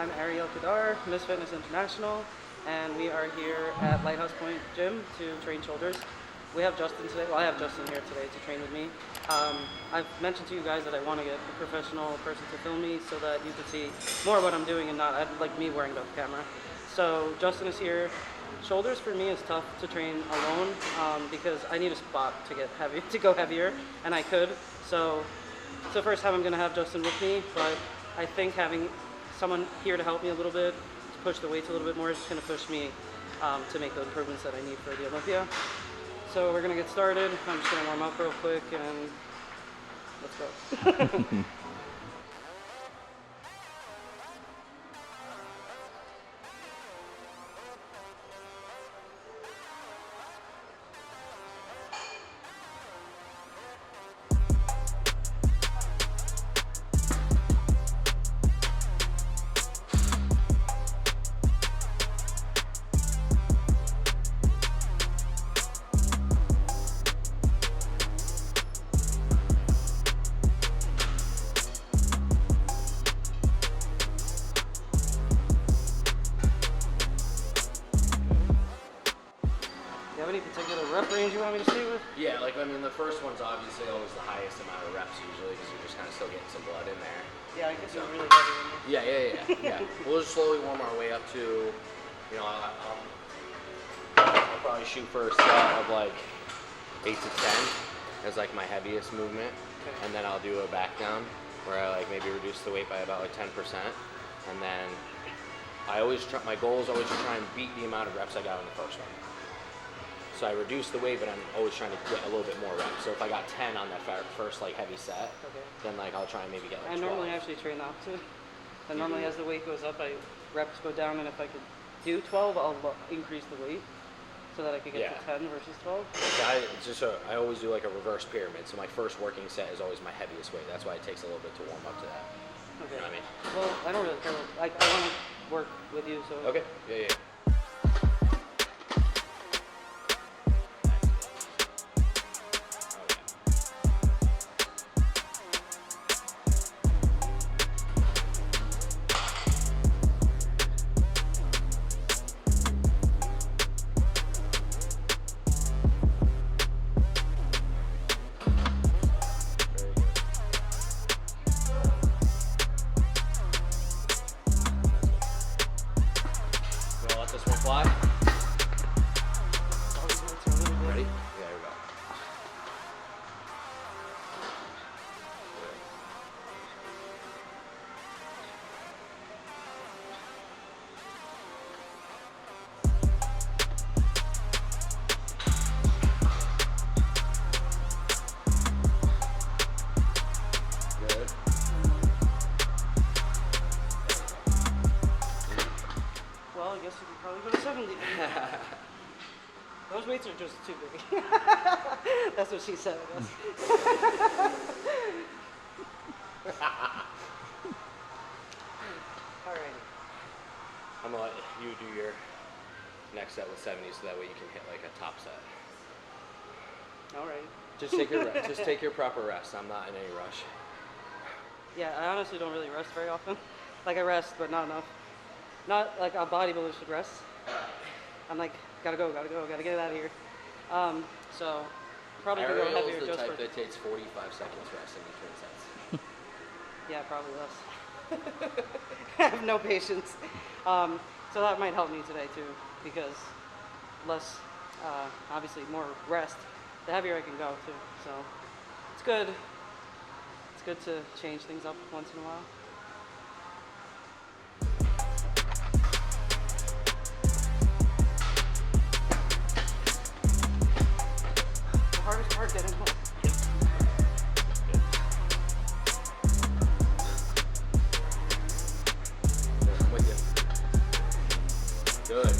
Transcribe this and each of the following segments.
I'm Ariel, Miss Fitness International, and we are here at Lighthouse Point Gym to train shoulders. We have Justin today. Well, I have Justin here today to train with me. I've mentioned to you guys that I want to get a professional person to film me so that you can see more of what I'm doing and not like me worrying about the camera. So Justin is here. Shoulders for me is tough to train alone because I need a spot to get heavy, to go heavier, and I could. So it's the first time I'm going to have Justin with me, but I think having someone here to help me a little bit, to push the weights a little bit more, is just going to push me to make the improvements that I need for the Olympia. So we're going to get started. I'm just going to warm up real quick and let's go. Any particular rep range you want me to stay with? Yeah, like I mean the first one's obviously always the highest amount of reps usually because you're just kind of still getting some blood in there. Yeah, I guess you're really heavy in there. Yeah. We'll just slowly warm our way up to, you know, I'll probably shoot for a set of like 8 to 10 as like my heaviest movement, okay. And then I'll do a back down where I like maybe reduce the weight by about like 10%, and then I always try, my goal is always to try and beat the amount of reps I got in the first one. So I reduce the weight, but I'm always trying to get a little bit more reps. So if I got 10 on that first like heavy set, okay, then like I'll try and maybe get like 12. I normally actually train the opposite. And normally as the weight goes up, reps go down, and if I could do 12, I'll increase the weight so that I could get to 10 versus 12. I always do like a reverse pyramid. So my first working set is always my heaviest weight. That's why it takes a little bit to warm up to that. Okay. You know what I mean? Well, I don't really care. I want to work with you, so. Okay. Yeah. This one fly. Ready? Yeah, here we go. Good. Well, I guess you could probably go to 70. Those weights are just too big. That's what she said, I guess. Alrighty. I'm gonna let you do your next set with 70 so that way you can hit like a top set. Alright. Just take your proper rest. I'm not in any rush. Yeah, I honestly don't really rest very often. Like I rest, but not enough. Not like a bodybuilder should rest. I'm like, gotta go, gotta get it out of here. So probably could go heavier just for... Ariel's the type that takes 45 seconds rest in between sets. Yeah, probably less. I have no patience. So that might help me today too, because less, obviously more rest, the heavier I can go too. So it's good. It's good to change things up once in a while. Hardest part getting home. Yep. Good. I'm with you. Good.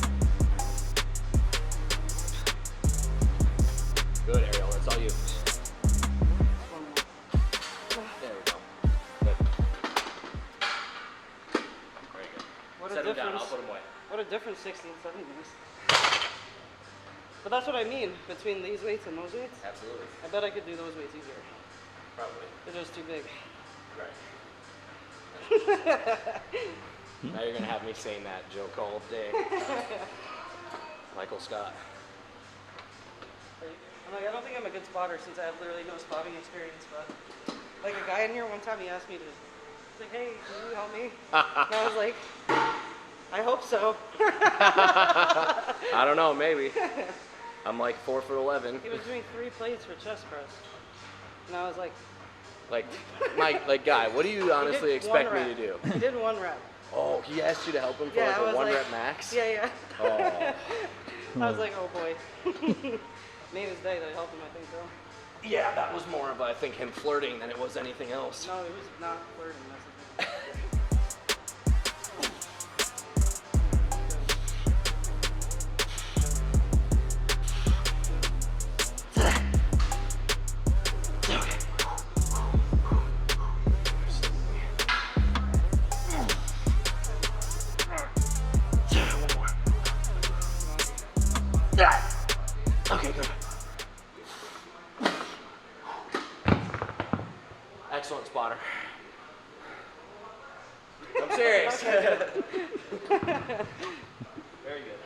Good, Ariel. That's all you. One more. There we go. Good. Very good. What a Set them difference. down. I'll put them away. What a difference 60 and 70 is. But that's what I mean, between these weights and those weights. Absolutely. I bet I could do those weights easier. Probably. They're just too big. Right. Now you're gonna have me saying that joke all day. Michael Scott. I'm like, I don't think I'm a good spotter since I have literally no spotting experience, but like a guy in here one time he asked me to, he's like, hey, can you help me? And I was like, I hope so. I don't know, maybe. I'm like 4'11". He was doing 3 plates for chest press. And I was like, like guy, what do you honestly expect me to do? He did 1 rep. Oh, he asked you to help him for Yeah, like a 1 like, rep max? Yeah. Oh. I was like, oh boy. Made his day that I helped him, I think, though. Yeah, that was more of, I think, him flirting than it was anything else. No, it was not flirting, that's the thing. Okay, good. Excellent spotter. I'm serious. Very good.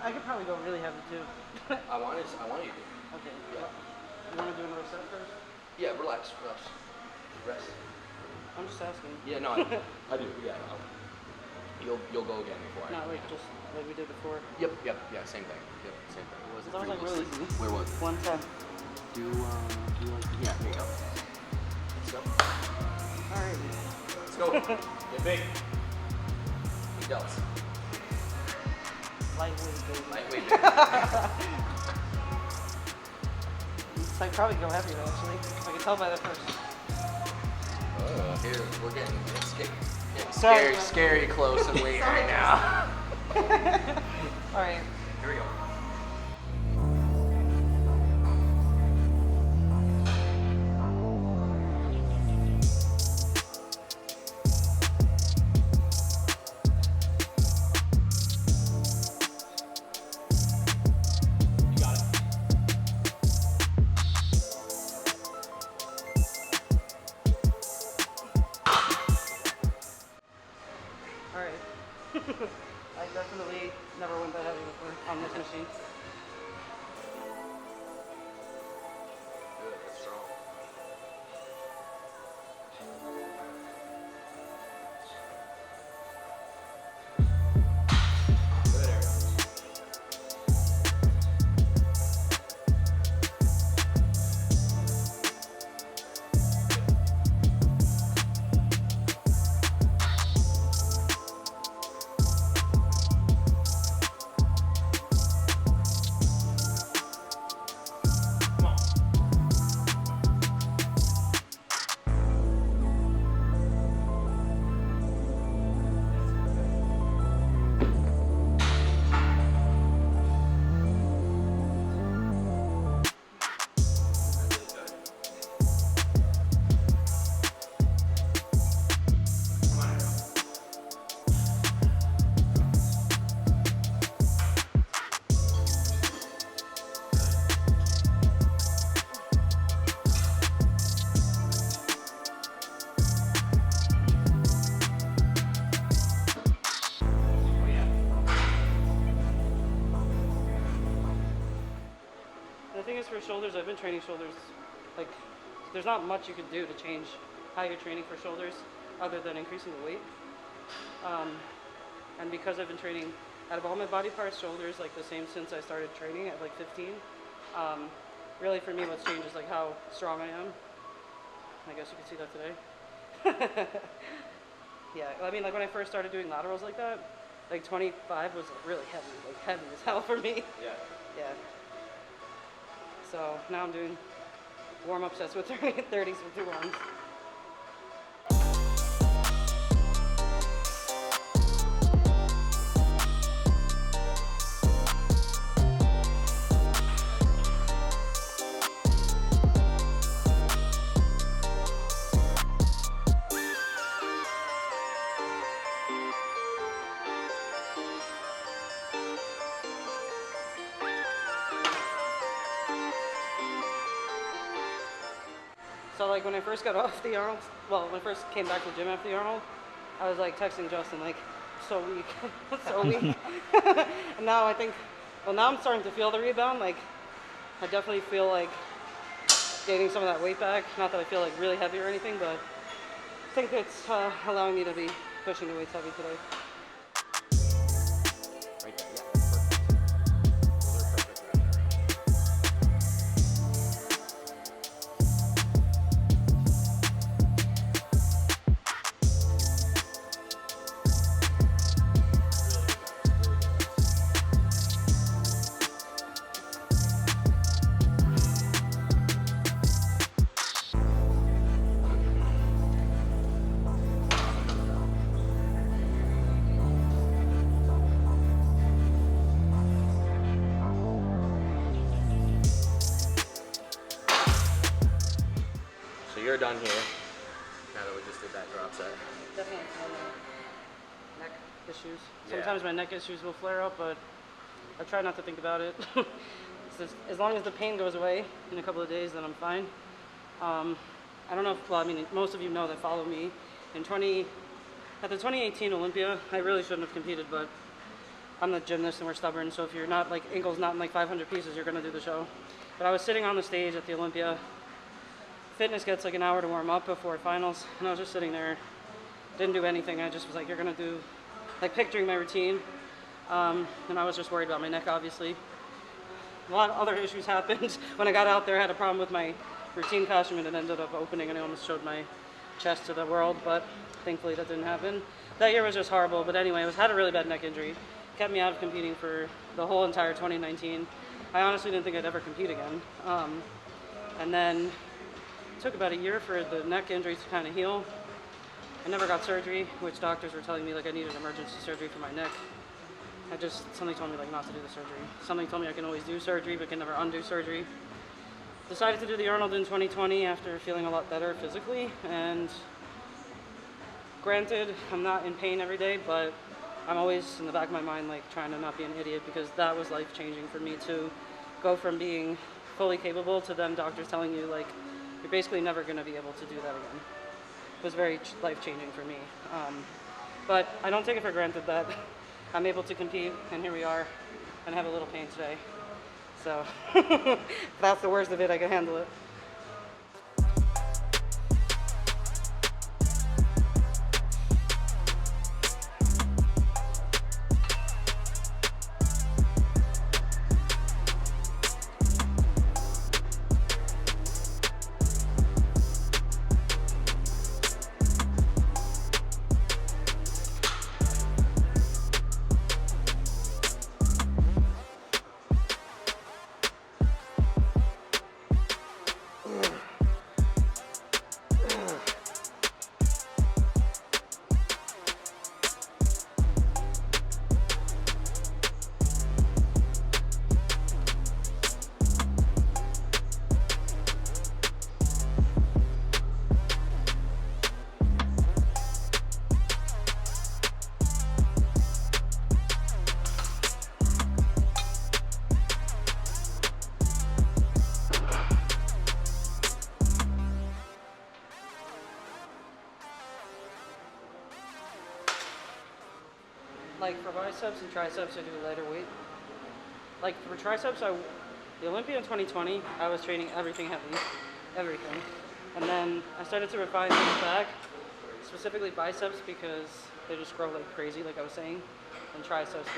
I could probably go really heavy too. I want you to. Okay. Yeah. You want to do another set first? Yeah, relax. Rest. I'm just asking. Yeah, no, I do. Yeah, you'll go again before I. No, like just like we did before. Yep. Yeah, same thing. Yep, same thing. It That was like really easy. Where was it? 110. Yeah, here you go. Let's go. All right. Let's go. Get big. Big delts. Lightweight, baby. Lightweight. So I'd probably go heavier actually. I can tell by the first. Here, we're getting scary close and weight right now. All right. Here we go. I definitely never went that heavy before on this machine. Good, that's strong. Good, Ariel. training shoulders, like, there's not much you can do to change how you're training for shoulders other than increasing the weight. And because I've been training out of all my body parts, shoulders like the same since I started training at like 15. Really for me what's changed is like how strong I am. I guess you can see that today. Yeah, I mean like when I first started doing laterals like that, like 25 was like really heavy, like heavy as hell for me. Yeah. Yeah. So now I'm doing warm-up sets with 30s with 2 arms. So like when I first got off the Arnold, well, when I first came back to the gym after the Arnold, I was like texting Justin like, so weak, so weak. And now I think, well now I'm starting to feel the rebound. Like I definitely feel like gaining some of that weight back. Not that I feel like really heavy or anything, but I think it's allowing me to be pushing the weights heavy today. Right there, yeah, perfect. Those are perfect right there. So you're done here. Now that we just did that drop set. Definitely feel neck issues. Yeah. Sometimes my neck issues will flare up, but I try not to think about it. As long as the pain goes away in a couple of days, then I'm fine. I don't know if, well, I mean, most of you know that follow me. At the 2018 Olympia, I really shouldn't have competed, but I'm the gymnast and we're stubborn, so if you're not, like, ankle's not in like 500 pieces, you're gonna do the show. But I was sitting on the stage at the Olympia. Fitness gets like an hour to warm up before finals, and I was just sitting there, didn't do anything. I just was like, you're gonna do, like picturing my routine, and I was just worried about my neck, obviously. A lot of other issues happened. When I got out there, I had a problem with my routine costume, and it ended up opening, and I almost showed my chest to the world, but thankfully that didn't happen. That year was just horrible, but anyway, I had a really bad neck injury. Kept me out of competing for the whole entire 2019. I honestly didn't think I'd ever compete again. And then it took about a year for the neck injury to kind of heal. I never got surgery, which doctors were telling me like I needed emergency surgery for my neck. Something told me like not to do the surgery. Something told me I can always do surgery, but can never undo surgery. Decided to do the Arnold in 2020 after feeling a lot better physically, and granted, I'm not in pain every day, but I'm always in the back of my mind like trying to not be an idiot, because that was life-changing for me to go from being fully capable to them doctors telling you like you're basically never going to be able to do that again. It was very life-changing for me. But I don't take it for granted that I'm able to compete, and here we are, and have a little pain today. So if that's the worst of it, I can handle it. Like for biceps and triceps, I do a lighter weight. Like for triceps, the Olympia in 2020, I was training everything heavy, everything. And then I started to refine things back, specifically biceps because they just grow like crazy, like I was saying, and triceps,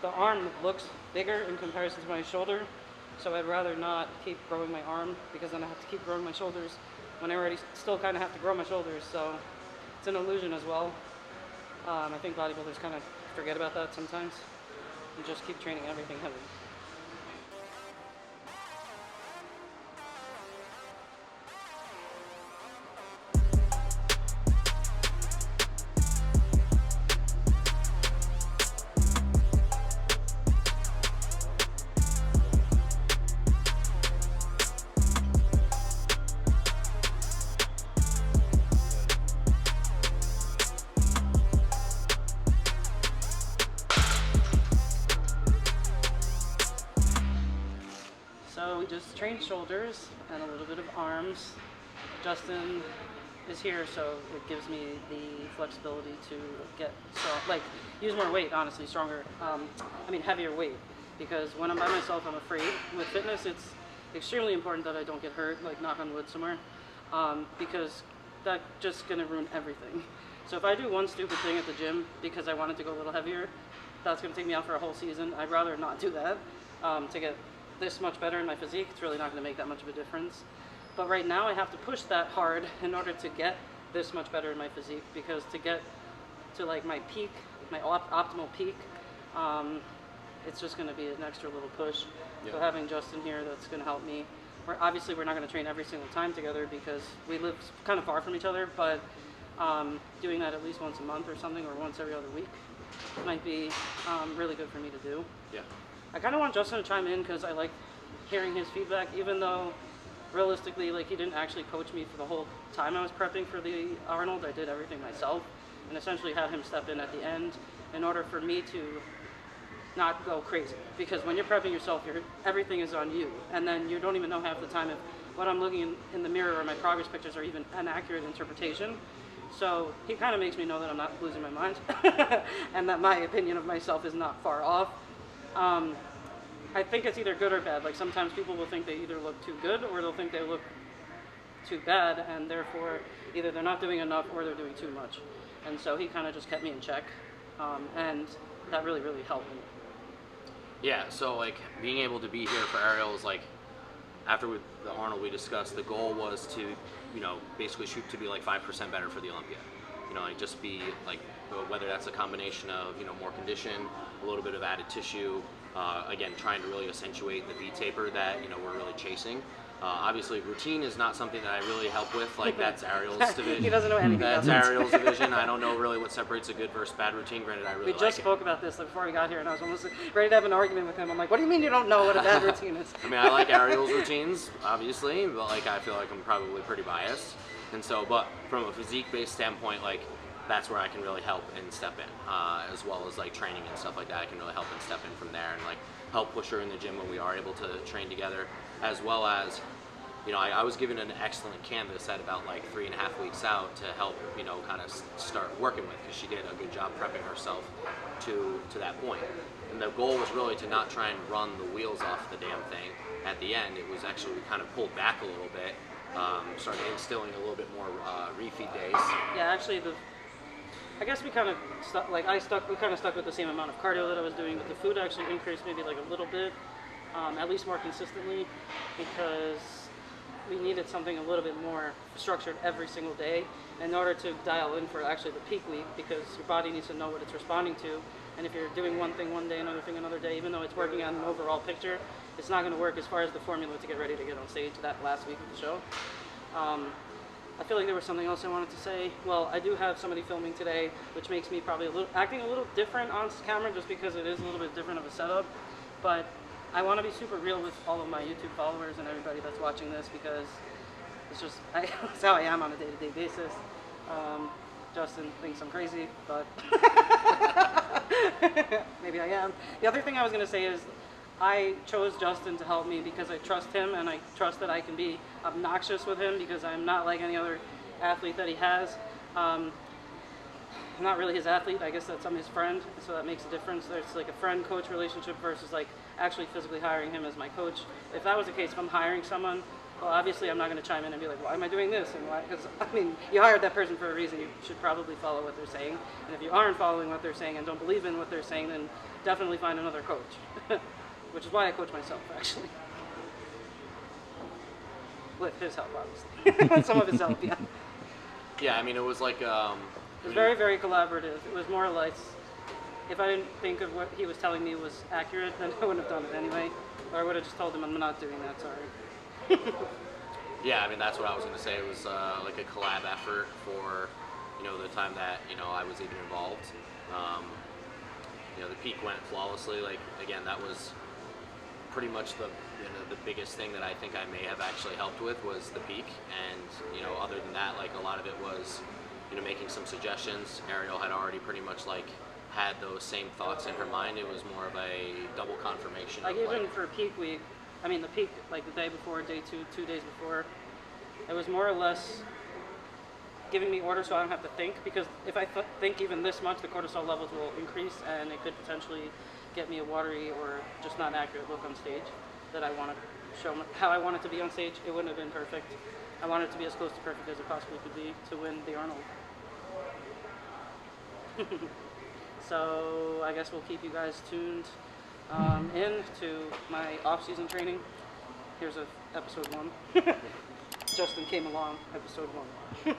the arm looks bigger in comparison to my shoulder, so I'd rather not keep growing my arm because then I have to keep growing my shoulders when I already still kind of have to grow my shoulders, so it's an illusion as well. I think bodybuilders kind of forget about that sometimes and just keep training everything heavy. So we just trained shoulders and a little bit of arms. Justin is here, so it gives me the flexibility to get strong, like use more weight, honestly, stronger, heavier weight. Because when I'm by myself, I'm afraid. With fitness, it's extremely important that I don't get hurt, like knock on wood somewhere, because that's just gonna ruin everything. So if I do one stupid thing at the gym because I wanted to go a little heavier, that's gonna take me out for a whole season. I'd rather not do that to get this much better in my physique. It's really not going to make that much of a difference. But right now I have to push that hard in order to get this much better in my physique, because to get to like my peak, my optimal peak, it's just going to be an extra little push. Yeah. So having Justin here, that's going to help me. We're not going to train every single time together because we live kind of far from each other, but doing that at least once a month or something, or once every other week might be really good for me to do. Yeah. I kind of want Justin to chime in because I like hearing his feedback, even though realistically, like, he didn't actually coach me for the whole time I was prepping for the Arnold. I did everything myself and essentially had him step in at the end in order for me to not go crazy. Because when you're prepping yourself, everything is on you, and then you don't even know half the time if what I'm looking in the mirror or my progress pictures are even an accurate interpretation. So he kind of makes me know that I'm not losing my mind and that my opinion of myself is not far off. I think it's either good or bad. Like, sometimes people will think they either look too good or they'll think they look too bad, and therefore either they're not doing enough or they're doing too much. And so he kind of just kept me in check, and that really, really helped me. Yeah, so like being able to be here for Ariel is like, after the Arnold we discussed, the goal was to, basically shoot to be like 5% better for the Olympia. Like just be like, whether that's a combination of, more condition, a little bit of added tissue, again, trying to really accentuate the V-taper that, we're really chasing. Obviously, routine is not something that I really help with. Like, that's Ariel's division. He doesn't know anything That's about Ariel's division. I don't know really what separates a good versus bad routine. Granted, I really like it. We just spoke about this before we got here, and I was almost ready to have an argument with him. I'm like, what do you mean you don't know what a bad routine is? I mean, I like Ariel's routines, obviously, but like I feel like I'm probably pretty biased. And so, but from a physique-based standpoint, like, that's where I can really help and step in, as well as like training and stuff like that. I can really help and step in from there and like help push her in the gym when we are able to train together, as well as, I was given an excellent canvas at about like 3.5 weeks out to help, kind of start working with, because she did a good job prepping herself to that point. And the goal was really to not try and run the wheels off the damn thing at the end. It was actually, we kind of pulled back a little bit, started instilling a little bit more refeed days. Yeah, actually, I guess we kind of stuck, we kind of stuck with the same amount of cardio that I was doing, but the food actually increased maybe like a little bit, at least more consistently, because we needed something a little bit more structured every single day in order to dial in for actually the peak week, because your body needs to know what it's responding to. And if you're doing one thing one day, another thing another day, even though it's working on an overall picture, it's not going to work as far as the formula to get ready to get on stage that last week of the show. I feel like there was something else I wanted to say. Well, I do have somebody filming today, which makes me probably acting a little different on camera, just because it is a little bit different of a setup. But I want to be super real with all of my YouTube followers and everybody that's watching this, because it's just it's how I am on a day-to-day basis. Justin thinks I'm crazy, but maybe I am. The other thing I was going to say is, I chose Justin to help me because I trust him, and I trust that I can be obnoxious with him, because I'm not like any other athlete that he has. I'm not really his athlete. I guess I'm his friend, so that makes a difference. There's like a friend-coach relationship versus like actually physically hiring him as my coach. If that was the case, if I'm hiring someone, well, obviously I'm not going to chime in and be like, why am I doing this? And why? Because, I mean, you hired that person for a reason. You should probably follow what they're saying. And if you aren't following what they're saying and don't believe in what they're saying, then definitely find another coach. Which is why I coach myself, actually. With his help, obviously. With some of his help, yeah. Yeah, I mean, it was like... it was very, very collaborative. It was more or less, if I didn't think of what he was telling me was accurate, then I wouldn't have done it anyway. Or I would have just told him I'm not doing that, sorry. Yeah, I mean, that's what I was going to say. It was like a collab effort for, the time that, I was even involved. The peak went flawlessly. Like, again, that was pretty much the biggest thing that I think I may have actually helped with was the peak. And, other than that, like, a lot of it was, making some suggestions. Ariel had already pretty much, like, had those same thoughts in her mind. It was more of a double confirmation. Like, even for peak week, the peak, like the day before, day 2 days before, it was more or less giving me orders so I don't have to think, because if I think even this much, the cortisol levels will increase and it could potentially get me a watery or just not accurate look on stage that I want to show how I want it to be on stage. It wouldn't have been perfect. I want it to be as close to perfect as it possibly could be to win the Arnold. So I guess we'll keep you guys tuned in to my off-season training. Here's episode 1. Justin came along, episode 1.